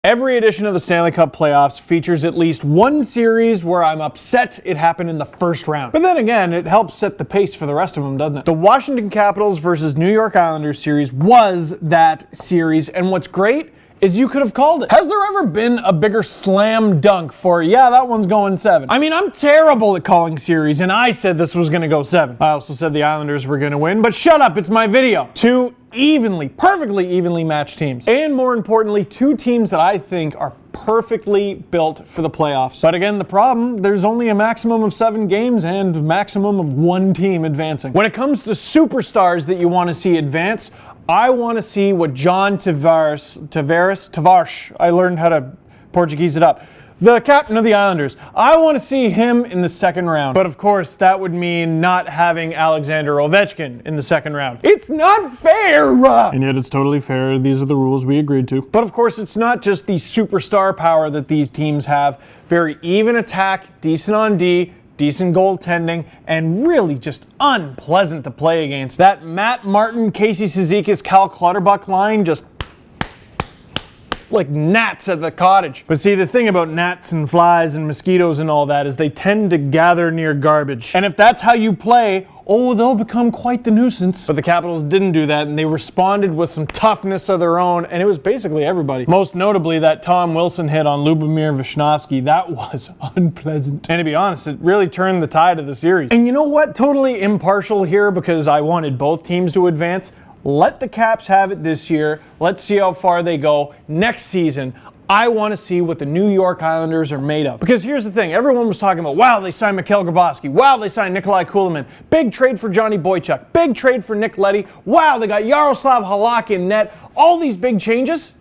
Every edition of the Stanley Cup playoffs features at least one series where I'm upset it happened in the first round. But then again, it helps set the pace for the rest of them, doesn't it? The Washington Capitals versus New York Islanders series was that series, and what's great is you could have called it. Has there ever been a bigger slam dunk for, yeah, that one's going 7? I mean, I'm terrible at calling series, and I said this was gonna go 7. I also said the Islanders were gonna win, but shut up, it's my video. Two perfectly evenly matched teams. And more importantly, two teams that I think are perfectly built for the playoffs. But again, the problem, there's only a maximum of 7 games and a maximum of 1 team advancing. When it comes to superstars that you want to see advance, I want to see what John Tavares, I learned how to Portuguese it up. The captain of the Islanders. I want to see him in the second round. But of course, that would mean not having Alessandro Ovechkin in the second round. It's not fair! And yet it's totally fair. These are the rules we agreed to. But of course, it's not just the superstar power that these teams have. Very even attack, decent on D, decent goaltending, and really just unpleasant to play against. That Matt Martin, Casey Cizikas, Cal Clutterbuck line just like gnats at the cottage. But see, the thing about gnats and flies and mosquitoes and all that is they tend to gather near garbage. And if that's how you play, oh, they'll become quite the nuisance. But the Capitals didn't do that, and they responded with some toughness of their own, and it was basically everybody. Most notably, that Tom Wilson hit on Lubomir Vishnevsky. That was unpleasant. And to be honest, it really turned the tide of the series. And you know what? Totally impartial here because I wanted both teams to advance. Let the Caps have it this year. Let's see how far they go. Next season, I want to see what the New York Islanders are made of. Because here's the thing, everyone was talking about, wow, they signed Mikhail Grabowski. Wow, they signed Nikolai Kulemin. Big trade for Johnny Boychuk. Big trade for Nick Leddy. Wow, they got Yaroslav Halak in net. All these big changes.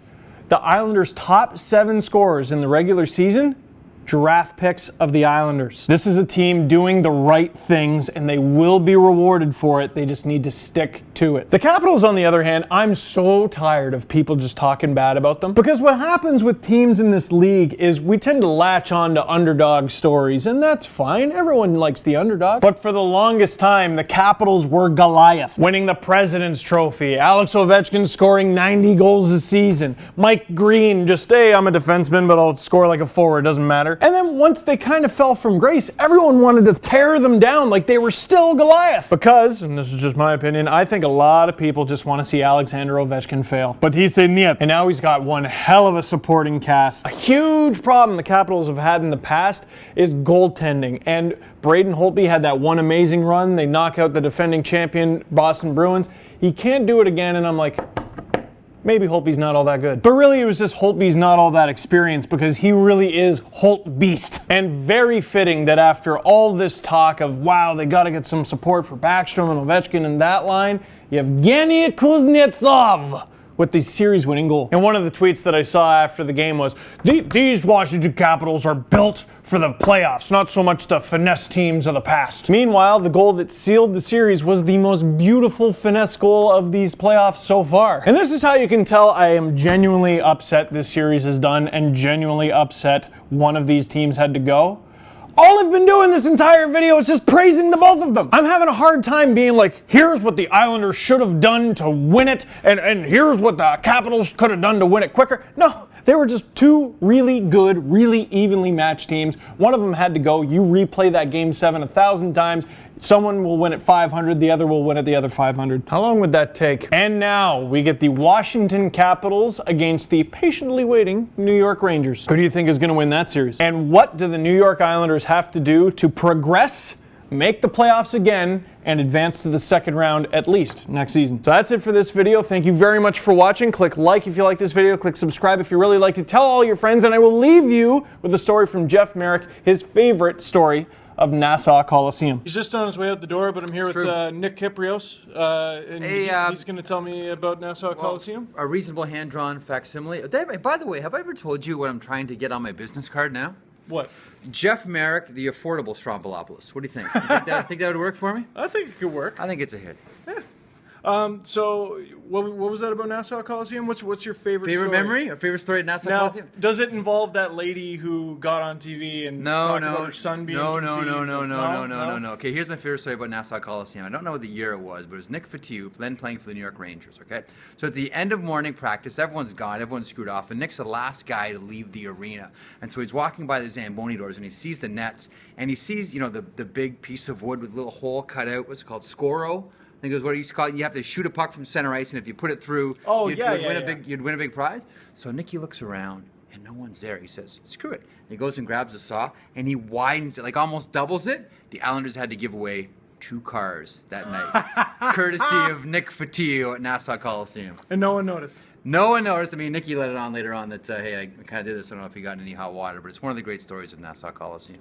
The Islanders' top 7 scorers in the regular season, draft picks of the Islanders. This is a team doing the right things, and they will be rewarded for it. They just need to stick to it. The Capitals, on the other hand, I'm so tired of people just talking bad about them, because what happens with teams in this league is we tend to latch on to underdog stories, and that's fine. Everyone likes the underdog. But for the longest time, the Capitals were Goliath, winning the President's Trophy, Alex Ovechkin scoring 90 goals a season, Mike Green just, hey, I'm a defenseman, but I'll score like a forward, doesn't matter. And then once they kind of fell from grace, everyone wanted to tear them down like they were still Goliath. Because, and this is just my opinion, I think a lot of people just want to see Alexander Ovechkin fail. But he said niet. And now he's got one hell of a supporting cast. A huge problem the Capitals have had in the past is goaltending. And Braden Holtby had that one amazing run. They knock out the defending champion Boston Bruins. He can't do it again, and I'm like, maybe Holtby's not all that good. But really, it was just Holtby's not all that experienced because he really is Holt Beast. And very fitting that after all this talk of, wow, they got to get some support for Backstrom and Ovechkin in that line, Yevgeny Kuznetsov with the series-winning goal. And one of the tweets that I saw after the game was, these Washington Capitals are built for the playoffs, not so much the finesse teams of the past. Meanwhile, the goal that sealed the series was the most beautiful finesse goal of these playoffs so far. And this is how you can tell I am genuinely upset this series is done and genuinely upset one of these teams had to go. All I've been doing this entire video is just praising the both of them. I'm having a hard time being like, here's what the Islanders should have done to win it, and here's what the Capitals could have done to win it quicker. No, they were just two really good, really evenly matched teams. One of them had to go. You replay that Game 7 1,000 times. Someone will win at 500, the other will win at the other 500. How long would that take? And now we get the Washington Capitals against the patiently waiting New York Rangers. Who do you think is going to win that series? And what do the New York Islanders have to do to progress, make the playoffs again, and advance to the second round at least next season? So that's it for this video. Thank you very much for watching. Click like if you like this video. Click subscribe if you really liked it. Tell all your friends, and I will leave you with a story from Jeff Merrick, his favorite story of Nassau Coliseum. He's just on his way out the door, but I'm here with Nick Kiprios, and he's going to tell me about Nassau Coliseum. A reasonable hand-drawn facsimile. By the way, have I ever told you what I'm trying to get on my business card now? What? Jeff Merrick, the affordable Strombolopoulos. What do you think? Think that would work for me? I think it could work. I think it's a hit. Yeah. So what was that about Nassau Coliseum? What's your favorite Favorite story? memory or favorite story at Nassau Now, Coliseum? does it involve that lady who got on TV and talked about her son being conceived? No. Okay, here's my favorite story about Nassau Coliseum. I don't know what the year it was, but it was Nick Fatiu, then playing for the New York Rangers, okay? So it's the end of morning practice. Everyone's gone. Everyone's screwed off. And Nick's the last guy to leave the arena. And so he's walking by the Zamboni doors, and he sees the nets, and he sees, the big piece of wood with a little hole cut out. What's it called? Scoro? I think it was what he used to call it. You have to shoot a puck from center ice, and if you put it through, you'd win a big prize. So Nicky looks around, and no one's there. He says, screw it. And he goes and grabs a saw, and he widens it, like almost doubles it. The Islanders had to give away 2 cars that night, courtesy of Nick Fatiu at Nassau Coliseum. And no one noticed. No one noticed. I mean, Nicky let it on later on that, hey, I kind of did this. I don't know if he got any hot water, but it's one of the great stories of Nassau Coliseum.